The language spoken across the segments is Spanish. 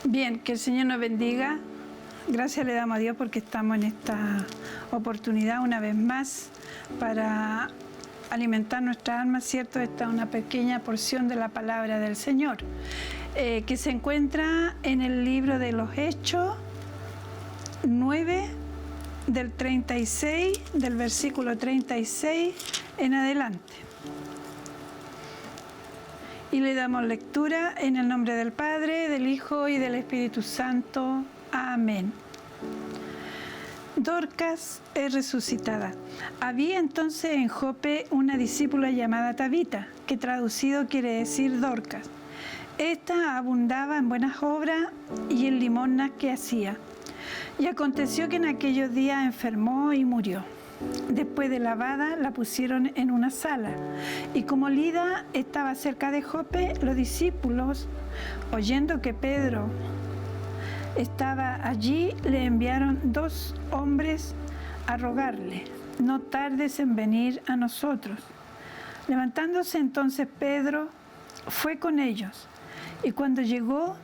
Bien, que el Señor nos bendiga. Gracias le damos a Dios porque estamos en esta oportunidad una vez más para alimentar nuestra alma, ¿cierto? Esta es una pequeña porción de la palabra del Señor, que se encuentra en el libro de los Hechos 9, del 36, del versículo 36 en adelante. Y le damos lectura en el nombre del Padre, del Hijo y del Espíritu Santo. Amén. Dorcas es resucitada. Había entonces en Jope una discípula llamada Tabita, que traducido quiere decir Dorcas. Esta abundaba en buenas obras y en limosnas que hacía. Y aconteció que en aquellos días enfermó y murió. Después de lavada la pusieron en una sala, y como Lida estaba cerca de Jope, los discípulos, oyendo que Pedro estaba allí, le enviaron 2 hombres a rogarle: no tardes en venir a nosotros. Levantándose entonces Pedro fue con ellos, y cuando llegó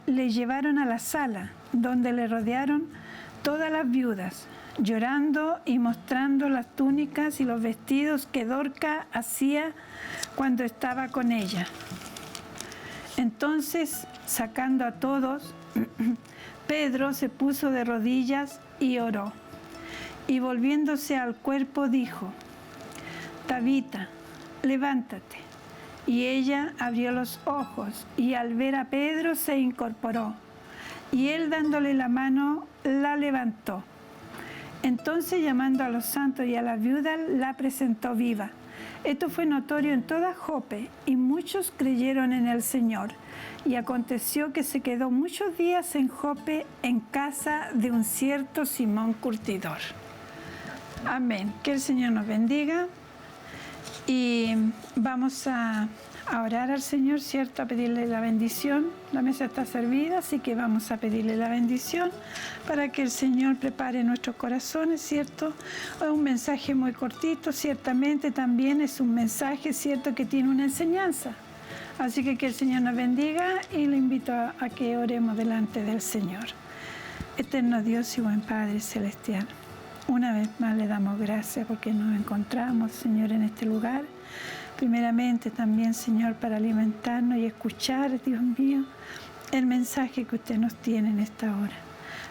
le llevaron a la sala, donde le rodearon todas las viudas, llorando y mostrando las túnicas y los vestidos que Dorcas hacía cuando estaba con ella. Entonces, sacando a todos, Pedro se puso de rodillas y oró. Y volviéndose al cuerpo dijo: Tabita, levántate. Y ella abrió los ojos, y al ver a Pedro se incorporó. Y él, dándole la mano, la levantó. Entonces, llamando a los santos y a las viudas, la presentó viva. Esto fue notorio en toda Jope, y muchos creyeron en el Señor. Y aconteció que se quedó muchos días en Jope, en casa de un cierto Simón Curtidor. Amén. Que el Señor nos bendiga. Y vamos a orar al Señor, ¿cierto? A pedirle la bendición. La mesa está servida, así que vamos a pedirle la bendición para que el Señor prepare nuestros corazones, ¿cierto? Es un mensaje muy cortito, ciertamente también es un mensaje, ¿cierto?, que tiene una enseñanza. Así que el Señor nos bendiga y le invito a que oremos delante del Señor. Eterno Dios y buen Padre Celestial, una vez más le damos gracias porque nos encontramos, Señor, en este lugar. Primeramente también, Señor, para alimentarnos y escuchar, Dios mío, el mensaje que usted nos tiene en esta hora.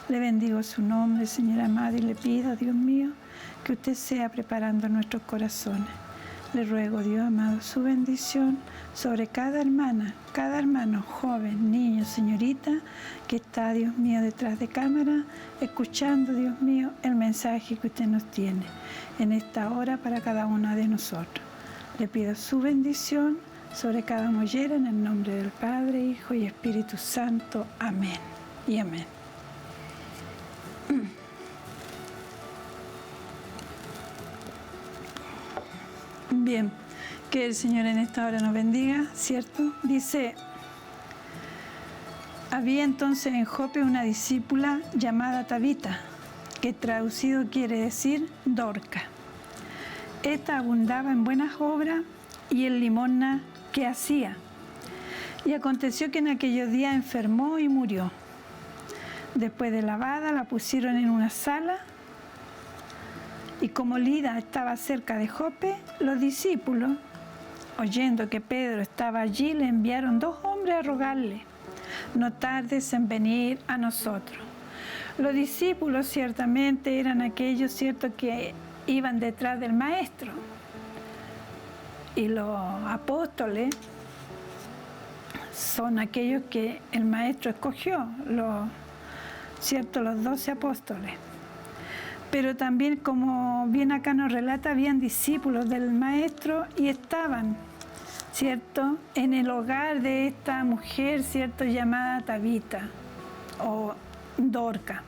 Le bendigo su nombre, Señor amado, y le pido, Dios mío, que usted sea preparando nuestros corazones. Le ruego, Dios amado, su bendición sobre cada hermana, cada hermano, joven, niño, señorita, que está, Dios mío, detrás de cámara, escuchando, Dios mío, el mensaje que usted nos tiene en esta hora para cada uno de nosotros. Le pido su bendición sobre cada mollera en el nombre del Padre, Hijo y Espíritu Santo. Amén y amén. Bien, que el Señor en esta hora nos bendiga, ¿cierto? Dice: había entonces en Jope una discípula llamada Tabita, que traducido quiere decir Dorcas. Esta abundaba en buenas obras y en limosnas que hacía. Y aconteció que en aquellos días enfermó y murió. Después de lavada la pusieron en una sala, y como Lida estaba cerca de Jope, los discípulos, oyendo que Pedro estaba allí, le enviaron 2 hombres a rogarle: no tardes en venir a nosotros. Los discípulos ciertamente eran aquellos, ¿cierto?, que iban detrás del maestro, y los apóstoles son aquellos que el maestro escogió, los 12 apóstoles. Pero también, como bien acá nos relata, habían discípulos del maestro y estaban, ¿cierto?, en el hogar de esta mujer, ¿cierto?, llamada Tabita o Dorcas.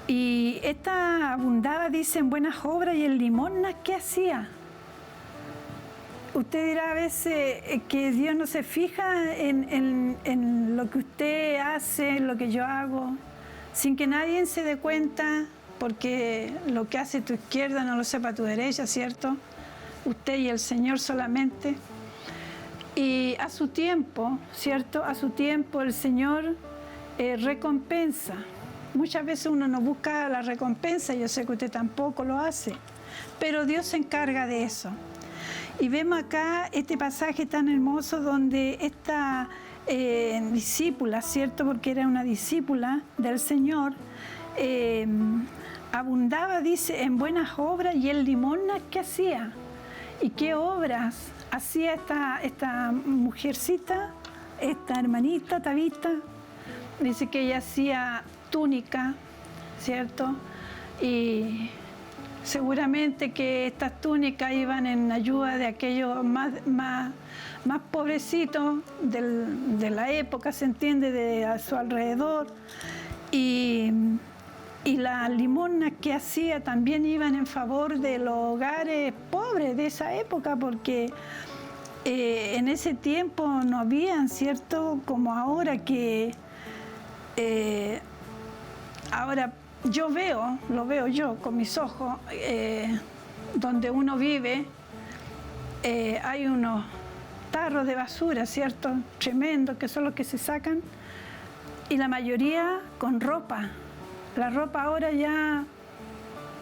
Y esta abundaba, dice, en buenas obras y en limosnas que hacía. Usted dirá a veces que Dios no se fija en lo que usted hace, en lo que yo hago, sin que nadie se dé cuenta, porque lo que hace tu izquierda no lo sepa tu derecha, ¿cierto? Usted y el Señor solamente. Y a su tiempo, ¿cierto? A su tiempo el Señor recompensa. Muchas veces uno no busca la recompensa, yo sé que usted tampoco lo hace, pero Dios se encarga de eso. Y vemos acá este pasaje tan hermoso donde esta discípula, ¿cierto? Porque era una discípula del Señor, abundaba, dice, en buenas obras y en limosnas que hacía. ¿Y qué obras hacía esta mujercita, esta hermanita Tabita? Dice que ella hacía túnica, ¿cierto? Y seguramente que estas túnicas iban en ayuda de aquellos más pobrecitos de la época, se entiende, de a su alrededor. Y las limosnas que hacía también iban en favor de los hogares pobres de esa época, porque en ese tiempo no habían, ¿cierto? Como ahora que... ahora lo veo yo con mis ojos, donde uno vive, hay unos tarros de basura, ¿cierto? Tremendos, que son los que se sacan, y la mayoría con ropa. La ropa ahora ya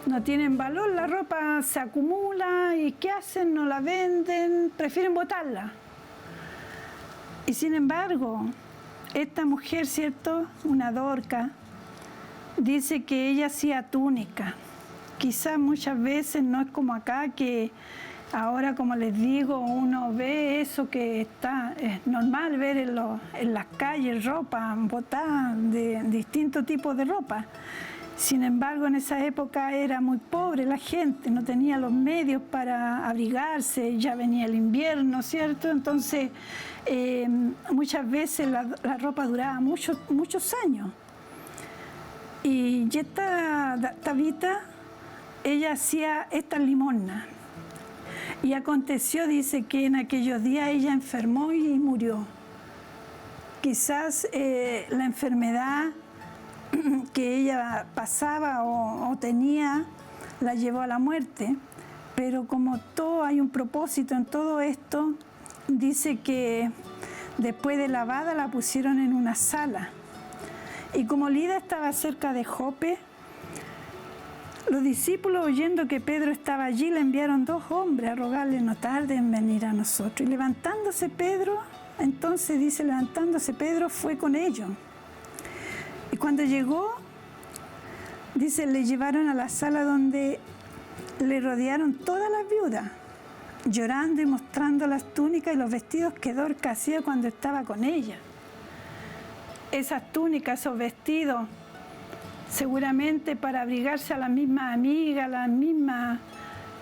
no tienen valor, la ropa se acumula y ¿qué hacen? No la venden, prefieren botarla. Y sin embargo, esta mujer, ¿cierto? Una Dorca, dice que ella hacía túnica. Quizás muchas veces no es como acá, que ahora, como les digo, uno ve eso que es normal ver en las calles ropa botada de distintos tipos de ropa. Sin embargo, en esa época era muy pobre la gente, no tenía los medios para abrigarse, ya venía el invierno, ¿cierto? Entonces, muchas veces la ropa duraba muchos años. Y esta Tabita, ella hacía estas limosnas. Y aconteció, dice, que en aquellos días ella enfermó y murió. Quizás la enfermedad que ella pasaba o tenía la llevó a la muerte, pero como todo hay un propósito en todo esto, dice que después de lavada la pusieron en una sala. Y como Lida estaba cerca de Jope, los discípulos, oyendo que Pedro estaba allí, le enviaron 2 hombres a rogarle: no tarden en venir a nosotros. Y levantándose Pedro, entonces dice, levantándose Pedro fue con ellos. Y cuando llegó, dice, le llevaron a la sala donde le rodearon todas las viudas, llorando y mostrando las túnicas y los vestidos que Dorca hacía cuando estaba con ella. Esas túnicas, esos vestidos, seguramente para abrigarse a las mismas amigas, a las mismas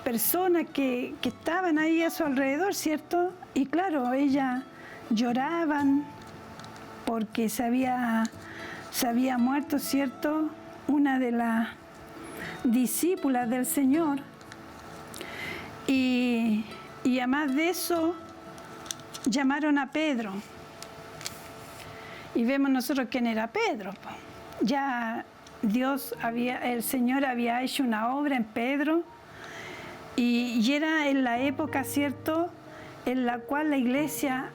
personas que estaban ahí a su alrededor, ¿cierto? Y claro, ellas lloraban porque se había muerto, ¿cierto?, una de las discípulas del Señor. Y además de eso, llamaron a Pedro. Y vemos nosotros quién era Pedro. Ya el Señor había hecho una obra en Pedro, y era en la época, ¿cierto?, en la cual la iglesia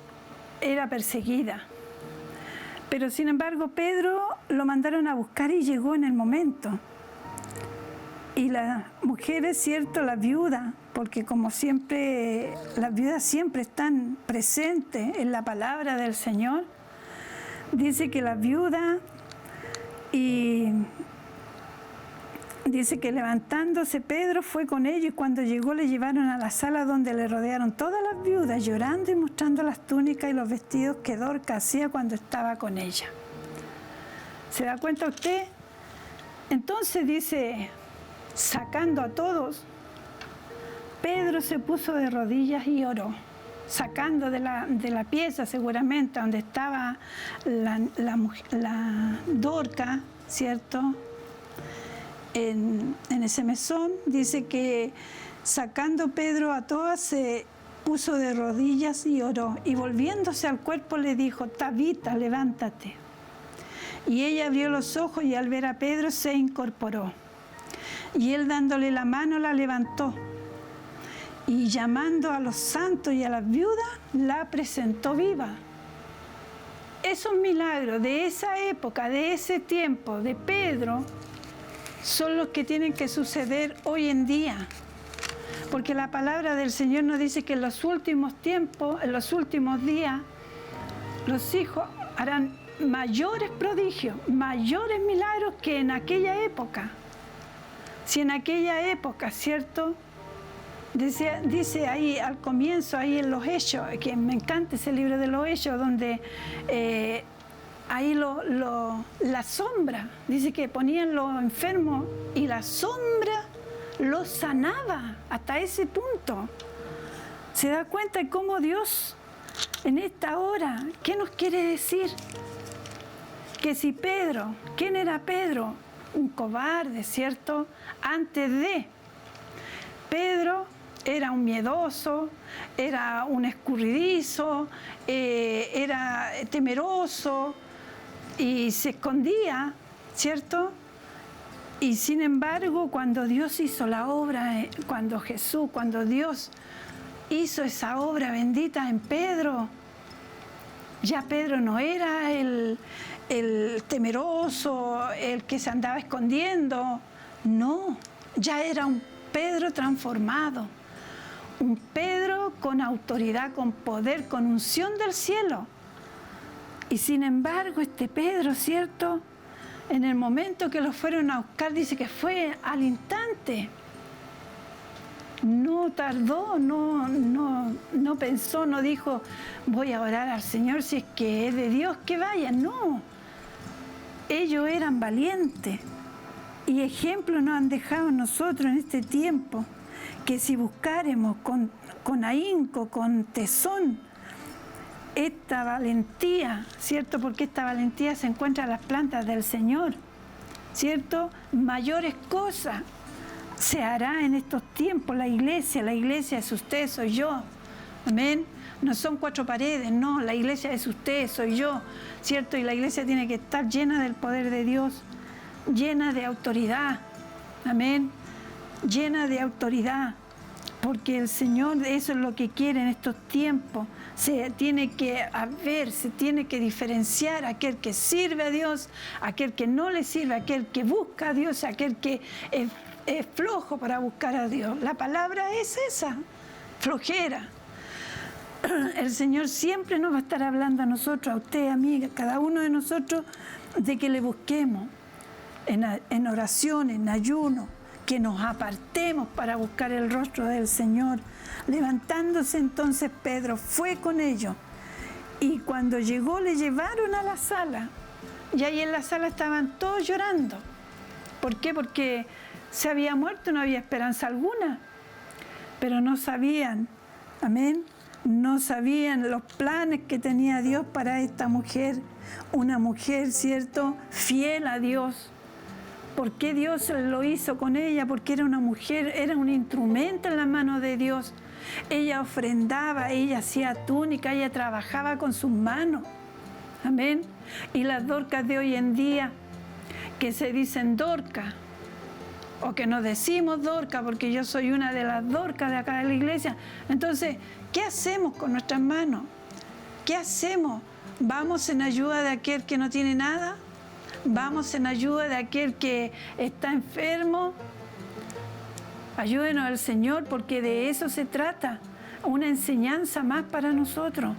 era perseguida. Pero sin embargo, Pedro lo mandaron a buscar y llegó en el momento. Y las mujeres, ¿cierto?, las viudas, porque como siempre, las viudas siempre están presentes en la palabra del Señor. Dice que las viudas, y dice que levantándose Pedro fue con ellos, y cuando llegó le llevaron a la sala donde le rodearon todas las viudas, llorando y mostrando las túnicas y los vestidos que Dorca hacía cuando estaba con ella. ¿Se da cuenta usted? Entonces dice, sacando a todos, Pedro se puso de rodillas y oró, sacando de la pieza seguramente donde estaba la Dorca, ¿cierto?, en ese mesón. Dice que sacando Pedro a todas, se puso de rodillas y oró, y volviéndose al cuerpo le dijo: Tabita, levántate. Y ella abrió los ojos, y al ver a Pedro se incorporó. Y él, dándole la mano, la levantó. y llamando a los santos y a las viudas, la presentó viva. Esos milagros de esa época, de ese tiempo, de Pedro, son los que tienen que suceder hoy en día. Porque la palabra del Señor nos dice que en los últimos tiempos, en los últimos días, los hijos harán mayores prodigios, mayores milagros que en aquella época. Si en aquella época, ¿cierto? Dice ahí al comienzo, ahí en los Hechos, que me encanta ese libro de los Hechos, donde ahí la sombra, dice que ponían los enfermos y la sombra los sanaba hasta ese punto. ¿Se da cuenta de cómo Dios en esta hora, qué nos quiere decir? Que si Pedro, ¿quién era Pedro? Un cobarde, ¿cierto? Antes de Pedro era un miedoso, era un escurridizo, era temeroso y se escondía, ¿cierto? Y sin embargo, cuando Dios hizo la obra, cuando Dios hizo esa obra bendita en Pedro, ya Pedro no era el temeroso, el que se andaba escondiendo, no, ya era un Pedro transformado, un Pedro con autoridad, con poder, con unción del cielo. Y sin embargo, este Pedro, ¿cierto?, en el momento que lo fueron a buscar, dice que fue al instante. No tardó, no pensó, no dijo, voy a orar al Señor si es que es de Dios que vaya. No, ellos eran valientes y ejemplo nos han dejado nosotros en este tiempo, que si buscáremos con ahínco, con tesón, esta valentía, ¿cierto? Porque esta valentía se encuentra en las plantas del Señor, ¿cierto? Mayores cosas se hará en estos tiempos. La iglesia es usted, soy yo, amén. No son cuatro paredes, no, la iglesia es usted, soy yo, ¿cierto? Y la iglesia tiene que estar llena del poder de Dios, llena de autoridad, amén, llena de autoridad, porque el Señor eso es lo que quiere en estos tiempos. Se tiene que ver, se tiene que diferenciar aquel que sirve a Dios, aquel que no le sirve, aquel que busca a Dios, aquel que es flojo para buscar a Dios. La palabra es esa, flojera. El Señor siempre nos va a estar hablando a nosotros, a usted, a mí, a cada uno de nosotros, de que le busquemos en oración, en ayuno, que nos apartemos para buscar el rostro del Señor. Levantándose entonces Pedro fue con ellos y cuando llegó le llevaron a la sala y ahí en la sala estaban todos llorando. ¿Por qué? Porque se había muerto, no había esperanza alguna, pero no sabían, amén, no sabían los planes que tenía Dios para esta mujer, una mujer, ¿cierto?, fiel a Dios. ¿Por qué Dios lo hizo con ella? Porque era una mujer, era un instrumento en las manos de Dios. Ella ofrendaba, ella hacía túnica, ella trabajaba con sus manos. Amén. Y las Dorcas de hoy en día, que se dicen Dorcas, o que nos decimos Dorcas, porque yo soy una de las Dorcas de acá de la iglesia. Entonces, ¿qué hacemos con nuestras manos? ¿Qué hacemos? ¿Vamos en ayuda de aquel que no tiene nada? ¿Vamos en ayuda de aquel que está enfermo? Ayúdenos al Señor, porque de eso se trata, una enseñanza más para nosotros,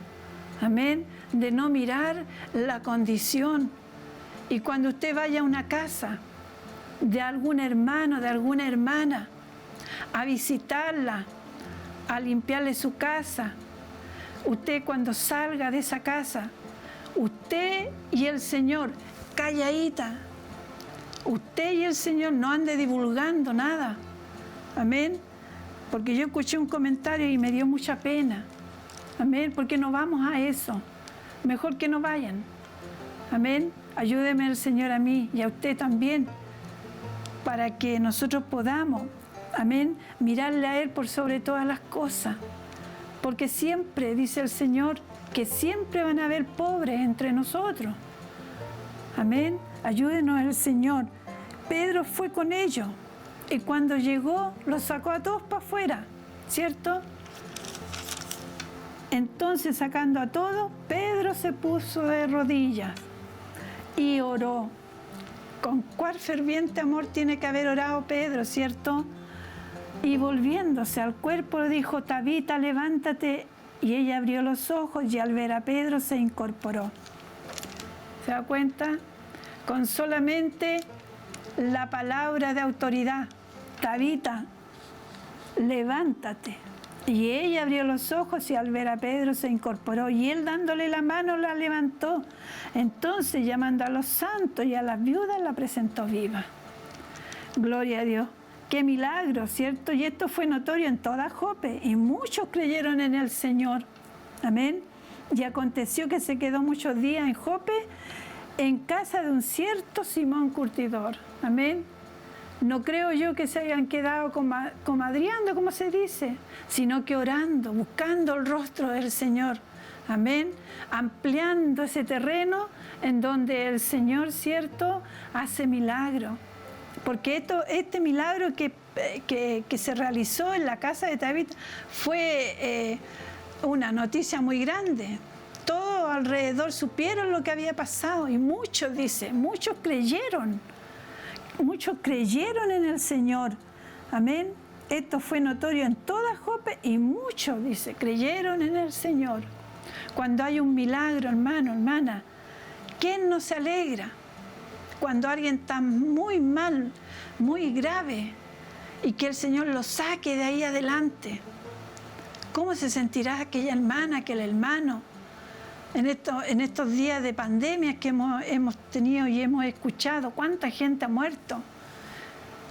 amén, de no mirar la condición. Y cuando usted vaya a una casa de algún hermano, de alguna hermana, a visitarla, a limpiarle su casa, usted cuando salga de esa casa, usted y el Señor, calladita, usted y el Señor no ande divulgando nada. Amén. Porque yo escuché un comentario y me dio mucha pena. Amén. Porque no vamos a eso. Mejor que no vayan. Amén. Ayúdeme el Señor a mí y a usted también, para que nosotros podamos, amén, mirarle a Él por sobre todas las cosas. Porque siempre, dice el Señor, que siempre van a haber pobres entre nosotros. Amén. Ayúdenos el Señor. Pedro fue con ellos. Y cuando llegó, los sacó a todos para afuera. ¿cierto? Entonces, sacando a todos, Pedro se puso de rodillas y oró. Con cuál ferviente amor tiene que haber orado Pedro, ¿cierto? Y volviéndose al cuerpo dijo: Tabita, levántate. Y ella abrió los ojos y al ver a Pedro se incorporó. ¿Se da cuenta? Con solamente la palabra de autoridad: Tabita, levántate. Y ella abrió los ojos y al ver a Pedro se incorporó, y él dándole la mano la levantó. Entonces, llamando a los santos y a las viudas, la presentó viva. Gloria a Dios. Qué milagro, ¿cierto? Y esto fue notorio en toda Jope, y muchos creyeron en el Señor. Amén. Y aconteció que se quedó muchos días en Jope, en casa de un cierto Simón curtidor. Amén. No creo yo que se hayan quedado comadreando, como se dice, sino que orando, buscando el rostro del Señor. Amén. Ampliando ese terreno en donde el Señor, ¿cierto?, hace milagro. Porque este milagro que se realizó en la casa de Tabita fue una noticia muy grande. Todos alrededor supieron lo que había pasado y muchos, dice, muchos creyeron. Muchos creyeron en el Señor. Amén. Esto fue notorio en toda Jope y muchos, dice, creyeron en el Señor. Cuando hay un milagro, hermano, hermana, ¿quién no se alegra? Cuando alguien está muy mal, muy grave, y que el Señor lo saque de ahí adelante, ¿cómo se sentirá aquella hermana, aquel hermano? En estos días de pandemia que hemos tenido y hemos escuchado, cuánta gente ha muerto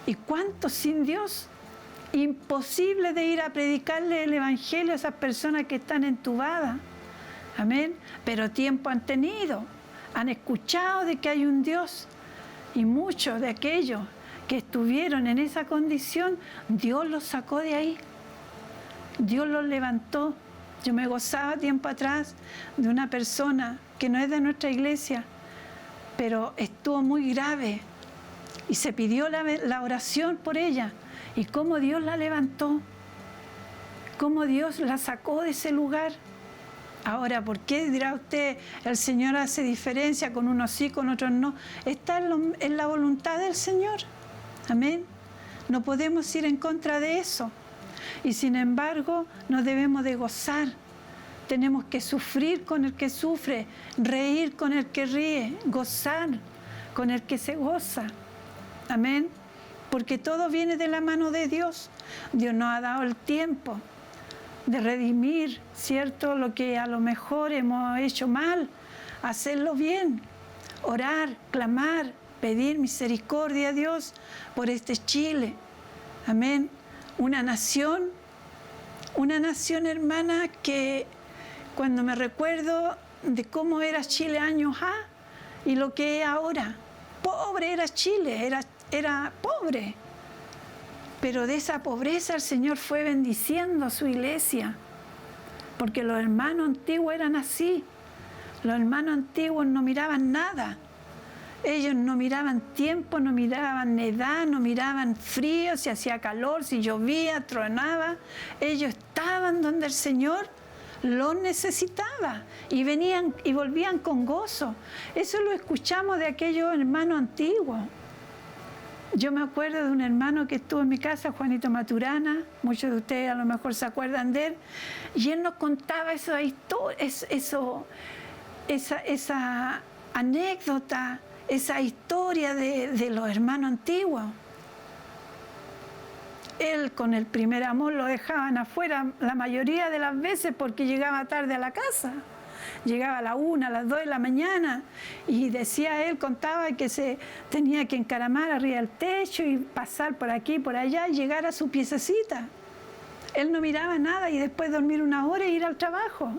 y cuántos sin Dios. Imposible de ir a predicarle el Evangelio a esas personas que están entubadas. Amén. Pero tiempo han tenido, han escuchado de que hay un Dios, y muchos de aquellos que estuvieron en esa condición, Dios los sacó de ahí. Dios los levantó. Yo me gozaba tiempo atrás de una persona que no es de nuestra iglesia, pero estuvo muy grave y se pidió la oración por ella. Y cómo Dios la levantó, cómo Dios la sacó de ese lugar. Ahora, ¿por qué dirá usted, el Señor hace diferencia, con unos sí, con otros no? Está en la voluntad del Señor. Amén. No podemos ir en contra de eso. Y sin embargo, nos debemos de gozar. Tenemos que sufrir con el que sufre, reír con el que ríe, gozar con el que se goza. Amén. Porque todo viene de la mano de Dios. Dios nos ha dado el tiempo de redimir, ¿cierto?, lo que a lo mejor hemos hecho mal, hacerlo bien, orar, clamar, pedir misericordia a Dios por este Chile. Amén. Una nación, hermana, que cuando me recuerdo de cómo era Chile años y lo que es ahora, pobre era Chile, era pobre. Pero de esa pobreza el Señor fue bendiciendo a su iglesia, porque los hermanos antiguos eran así. Los hermanos antiguos no miraban nada. Ellos no miraban tiempo, no miraban edad, no miraban frío, si hacía calor, si llovía, tronaba. Ellos estaban donde el Señor los necesitaba y venían y volvían con gozo. Eso lo escuchamos de aquellos hermanos antiguos. Yo me acuerdo de un hermano que estuvo en mi casa, Juanito Maturana, muchos de ustedes a lo mejor se acuerdan de él, y él nos contaba esa anécdota, esa historia de los hermanos antiguos. Él con el primer amor lo dejaban afuera la mayoría de las veces porque llegaba tarde a la casa. Llegaba a la 1, a las 2 de la mañana y decía él, contaba que se tenía que encaramar arriba del techo y pasar por aquí, por allá y llegar a su piececita. Él no miraba nada y después dormir una hora e ir al trabajo.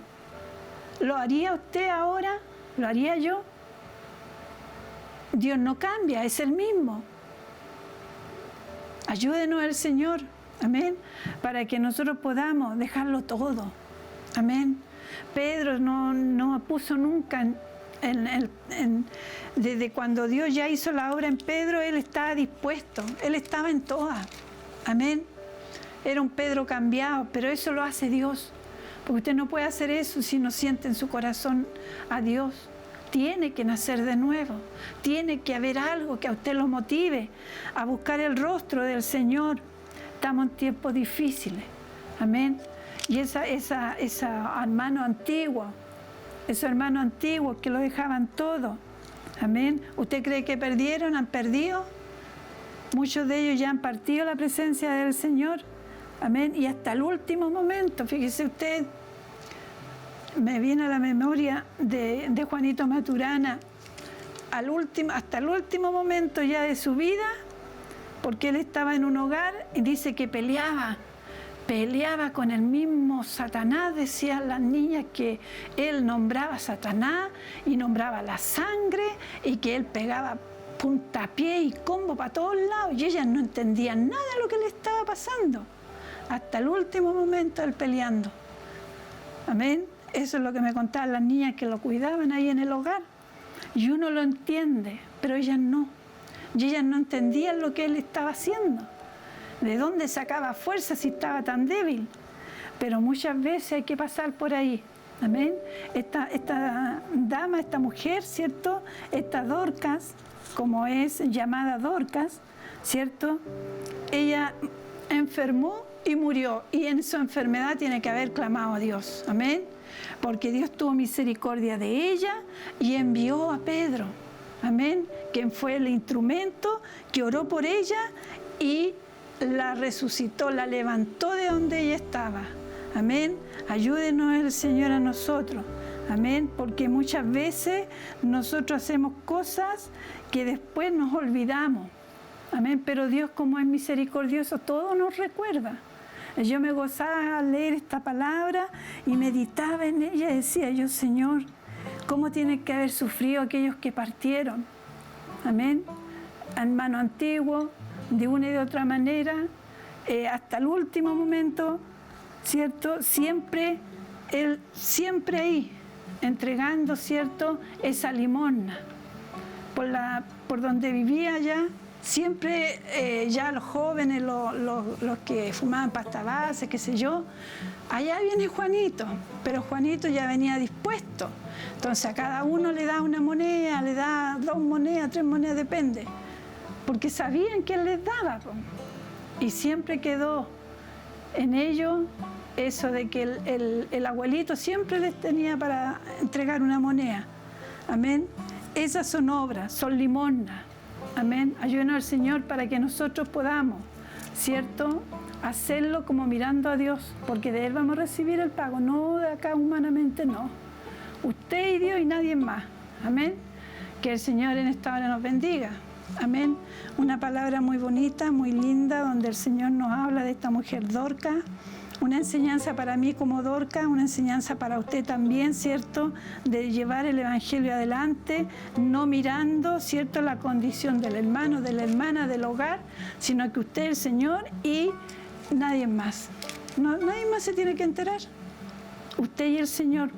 ¿Lo haría usted ahora? ¿Lo haría yo? Dios no cambia, es el mismo. Ayúdenos el Señor, amén, para que nosotros podamos dejarlo todo, amén. Pedro no puso nunca, desde cuando Dios ya hizo la obra en Pedro, él estaba dispuesto, él estaba en todas, amén. era un Pedro cambiado, pero eso lo hace Dios. Porque usted no puede hacer eso si no siente en su corazón a Dios. Tiene que nacer de nuevo. Tiene que haber algo que a usted lo motive a buscar el rostro del Señor. Estamos en tiempos difíciles. Amén. Y esos hermanos antiguos que lo dejaban todo. Amén. ¿Usted cree que perdieron? ¿Han perdido? Muchos de ellos ya han partido a la presencia del Señor. Amén. Y hasta el último momento, fíjese usted, me viene a la memoria de Juanito Maturana, hasta el último momento ya de su vida, porque él estaba en un hogar y dice que peleaba con el mismo Satanás. Decían las niñas que él nombraba a Satanás y nombraba la sangre y que él pegaba puntapié y combo para todos lados y ellas no entendían nada de lo que le estaba pasando. Hasta el último momento él peleando. Amén. Eso es lo que me contaban las niñas que lo cuidaban ahí en el hogar. Y uno lo entiende, pero ellas no. Y ellas no entendían lo que él estaba haciendo. ¿De dónde sacaba fuerza si estaba tan débil? Pero muchas veces hay que pasar por ahí. Amén. Esta dama, esta mujer, ¿cierto? Esta Dorcas, como es llamada Dorcas, ¿cierto? Ella enfermó y murió. Y en su enfermedad tiene que haber clamado a Dios. Amén. Porque Dios tuvo misericordia de ella y envió a Pedro. Amén. Quien fue el instrumento que oró por ella y la resucitó, la levantó de donde ella estaba. Amén. Ayúdenos el Señor a nosotros. Amén. Porque muchas veces nosotros hacemos cosas que después nos olvidamos. Amén. Pero Dios, como es misericordioso, todo nos recuerda. Yo me gozaba al leer esta palabra y meditaba en ella y decía yo, Señor, ¿cómo tienen que haber sufrido aquellos que partieron? Amén. Hermano antiguo, de una y de otra manera, hasta el último momento, ¿cierto? Siempre ahí, entregando, ¿cierto?, esa limosna. Por donde vivía ya, siempre ya los jóvenes, los que fumaban pasta base, qué sé yo, allá viene Juanito, pero Juanito ya venía dispuesto. Entonces a cada uno le da una moneda, le da 2 monedas, 3 monedas, depende. Porque sabían que él les daba. Y siempre quedó en ellos eso de que el abuelito siempre les tenía para entregar una moneda. Amén. Esas son obras, son limosnas. Amén. Ayúdenos al Señor para que nosotros podamos, ¿cierto?, hacerlo como mirando a Dios, porque de Él vamos a recibir el pago, no de acá humanamente, no. Usted y Dios y nadie más. Amén. Que el Señor en esta hora nos bendiga. Amén. Una palabra muy bonita, muy linda, donde el Señor nos habla de esta mujer Dorcas. Una enseñanza para mí como Dorcas, una enseñanza para usted también, ¿cierto?, de llevar el Evangelio adelante, no mirando, ¿cierto?, la condición del hermano, de la hermana, del hogar, sino que usted, el Señor y nadie más. No, nadie más se tiene que enterar. Usted y el Señor.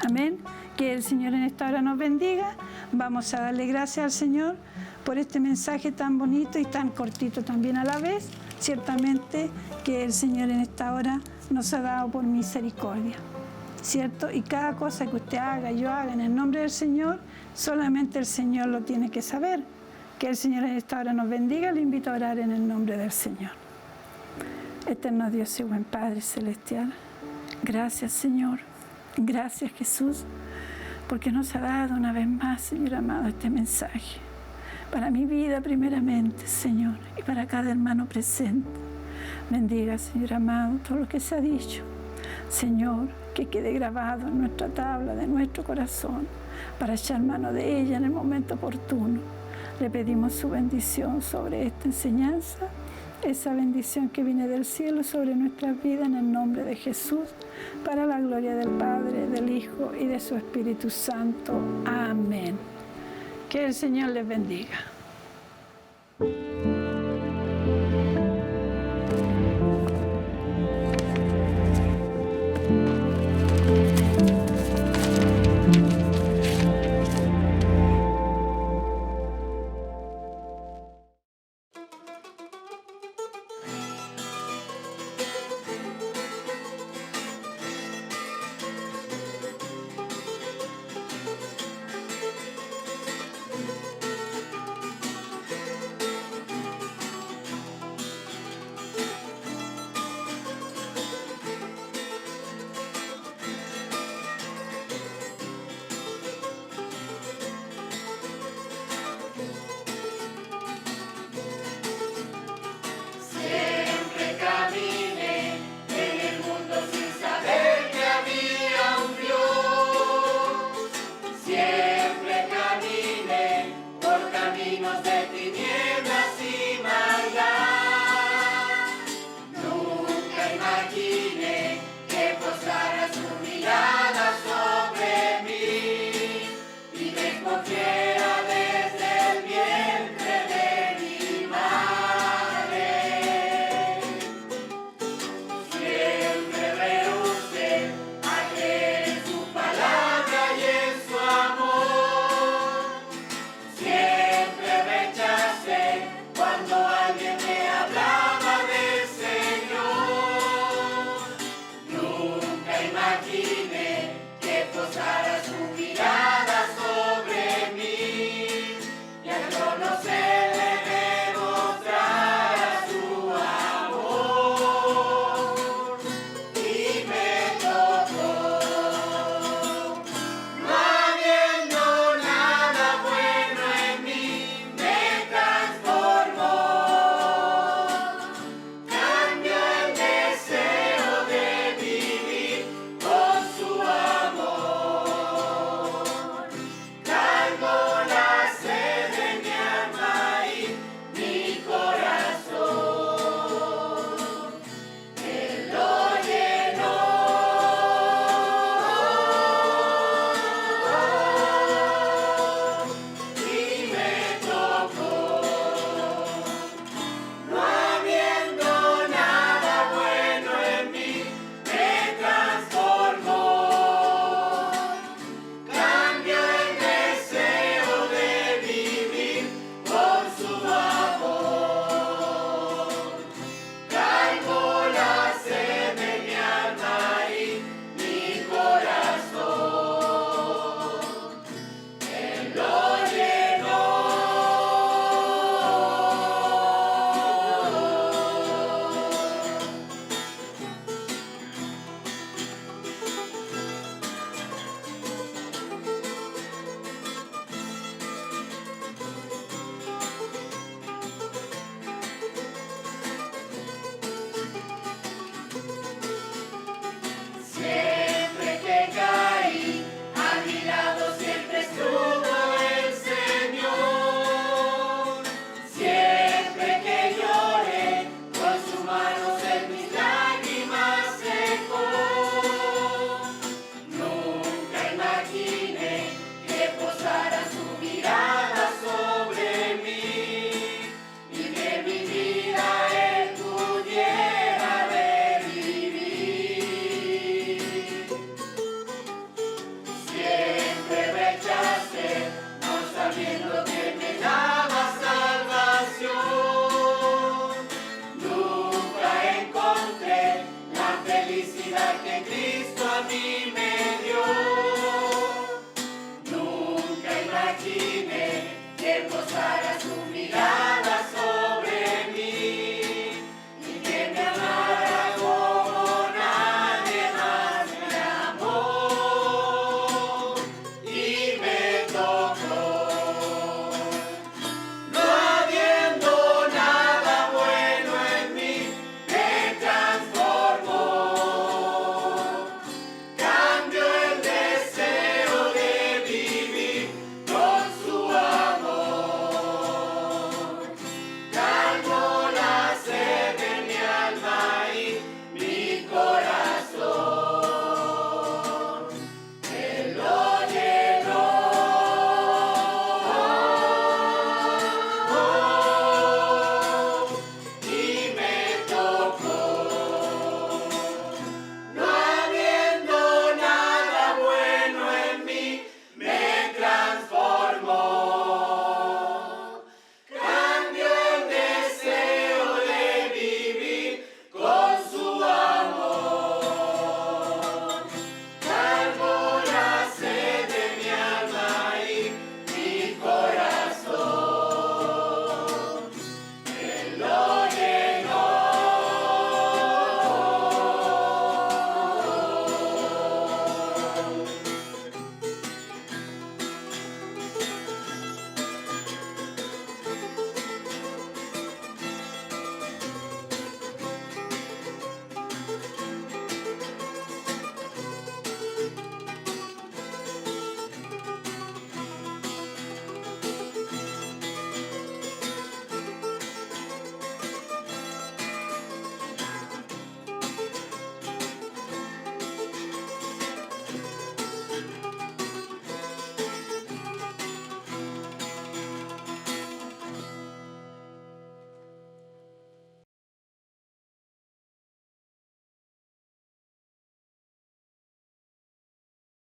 Amén. Que el Señor en esta hora nos bendiga. Vamos a darle gracias al Señor por este mensaje tan bonito y tan cortito también a la vez. Ciertamente que el Señor en esta hora nos ha dado por misericordia, ¿cierto? Y cada cosa que usted haga, yo haga en el nombre del Señor, solamente el Señor lo tiene que saber. Que el Señor en esta hora nos bendiga. Le invito a orar en el nombre del Señor. Eterno Dios y buen Padre Celestial, gracias, Señor. Gracias, Jesús, porque nos ha dado una vez más, Señor amado, este mensaje. Para mi vida primeramente, Señor, y para cada hermano presente. Bendiga, Señor amado, todo lo que se ha dicho. Señor, que quede grabado en nuestra tabla de nuestro corazón para echar mano de ella en el momento oportuno. Le pedimos su bendición sobre esta enseñanza, esa bendición que viene del cielo sobre nuestras vidas en el nombre de Jesús, para la gloria del Padre, del Hijo y de su Espíritu Santo. Amén. Que el Señor les bendiga.